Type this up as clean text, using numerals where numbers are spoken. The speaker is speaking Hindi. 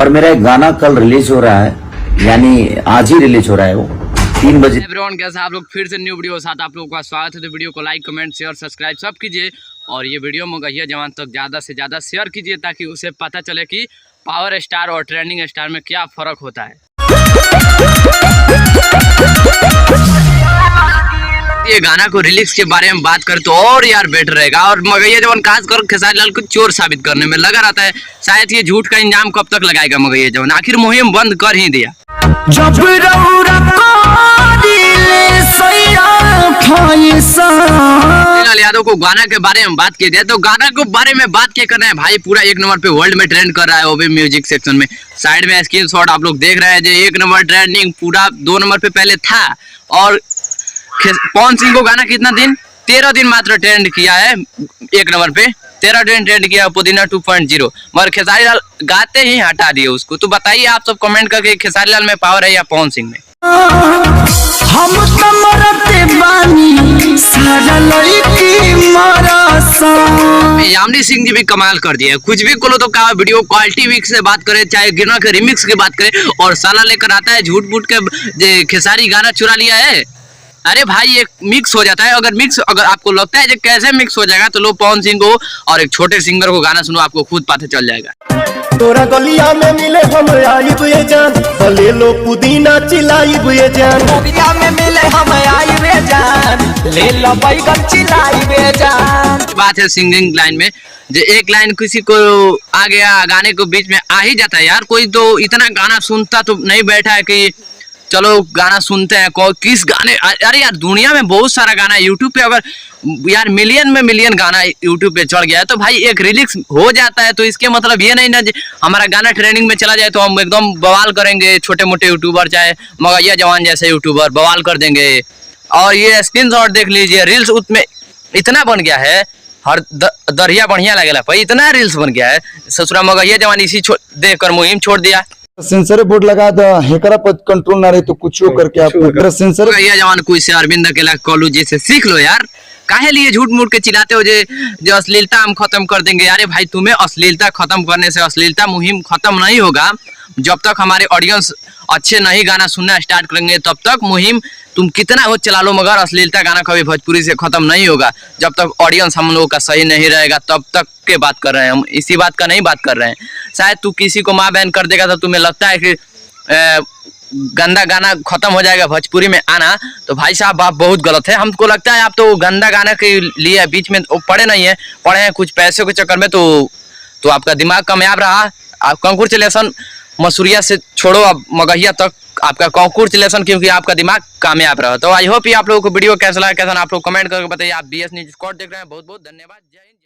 और मेरा एक गाना कल रिलीज हो रहा है, यानी आज ही रिलीज हो रहा है वो 3 बजे। एवरीवन, कैसा आप लोग फिर से न्यू वीडियो के साथ आप लोगों का स्वागत है। तो वीडियो को लाइक, कमेंट, शेयर, सब्सक्राइब सब कीजिए और ये वीडियो मगहिया जवान तक ज़्यादा से ज़्यादा शेयर कीजिए ताकि उसे पता चले कि पावर स्टार और ट्रेंडिंग स्टार में क्या फ़र्क होता है। ये गाना को रिलीज के बारे में बात करें तो और यार बेटर रहेगा। और मगहिया जवान खास कर खेसारी लाल को चोर साबित करने में लगा रहता है। शायद ये झूठ का इंजाम कब तक लगाएगा मगहिया जवान, आखिर मुहिम बंद कर ही दिया। लाल यादव को गाना के बारे में बात की जाए तो गाना के बारे में बात क्या करना है भाई, पूरा 1 नंबर पे वर्ल्ड में ट्रेंड कर रहा है। वो भी म्यूजिक सेक्शन में साइड में स्क्रीनशॉट आप लोग देख रहे हैं जो 1 नंबर ट्रेंडिंग पूरा 2 नंबर पे पहले था। और पवन सिंह को गाना कितना दिन 13 दिन मात्र ट्रेंड किया है 1 नंबर पे, 13 दिन ट्रेंड किया पुदीना 2.0, मगर खेसारी लाल गाते ही हटा दिए उसको। तो बताइए आप सब कमेंट करके खेसारी लाल में पावर है या पवन सिंह में। हम यामिनी सिंह जी भी कमाल कर दिए, कुछ भी बोलो तो का वीडियो क्वालिटी मिक्स से बात करे चाहे गिरना के रिमिक्स की बात करे और साला लेकर आता है झूठ मूठ के खेसारी गाना चुरा लिया है। अरे भाई एक मिक्स हो जाता है, अगर आपको लगता है कि कैसे मिक्स हो जाएगा तो लो पवन सिंह को और एक छोटे सिंगर को गाना सुनो, आपको खुद पता चल जाएगा। तोरा गलिया में मिले हम आई बुए जान, ले लो पुदीना चिलाई बुए जान, गलिया में मिले हम आई वे जान, ले लो बैगन चिलाई वे जान। बात है सिंगिंग लाइन में, जो एक लाइन किसी को आ गया गाने को बीच में आ ही जाता है यार। कोई तो इतना गाना सुनता तो नहीं बैठा है कि चलो गाना सुनते हैं। किस गाने, अरे यार दुनिया में बहुत सारा गाना है यूट्यूब पे, अगर यार मिलियन गाना यूट्यूब पे चढ़ गया है तो भाई एक रिलीज हो जाता है तो इसके मतलब ये नहीं ना हमारा गाना ट्रेंडिंग में चला जाए तो हम एकदम बवाल करेंगे। छोटे मोटे यूट्यूबर चाहे मगहिया जवान जैसे यूट्यूबर बवाल कर देंगे। और ये स्क्रीनशॉट देख लीजिए, रील्स उसमें इतना बन गया है, हर दरिया बढ़िया लगेला भाई, इतना रील्स बन गया है। ससुरा मगहिया जवान इसी देख कर मुहिम छोड़ दिया। सेंसर बोर्ड लगा था, हेकरा पर कंट्रोल ना रहे तो कुछ करके आप सेंसर मगहिया जवान कोई से अरविंद अकेला कॉलू जी से सीख लो यार, काहे लिए झूठ मूठ के चिल्लाते हो जो अश्लीलता हम खत्म कर देंगे। अरे भाई तुम्हें अश्लीलता खत्म करने से अश्लीलता मुहिम खत्म नहीं होगा। जब तक हमारे ऑडियंस अच्छे नहीं गाना सुनना स्टार्ट करेंगे तब तक मुहिम तुम कितना हो चला लो, मगर अश्लीलता गाना कभी भोजपुरी से खत्म नहीं होगा। जब तक ऑडियंस हम लोगों का सही नहीं रहेगा तब तक के बात कर रहे हैं हम, इसी बात का नहीं बात कर रहे हैं। शायद तू किसी को माँ बहन कर देगा तो तुम्हें लगता है कि गंदा गाना खत्म हो जाएगा भोजपुरी में आना, तो भाई साहब आप बहुत गलत है। हमको लगता है आप तो गंदा गाना के लिए बीच में पढ़े नहीं है, पढ़े हैं कुछ पैसे के चक्कर में, तो आपका दिमाग कामयाब रहा। आप कंकुर्चुलेशन मसूरिया से छोड़ो अब मगहिया तक आपका कंकुर्चुलेशन, क्योंकि आपका दिमाग कामयाब रहा। तो आई होप आप लोगों को वीडियो कैसा लगा, कैसा आप लोग कमेंट करके बताइए। आप BS न्यूज़ स्क्वाड देख रहे हैं, बहुत बहुत धन्यवाद, जय हिंद।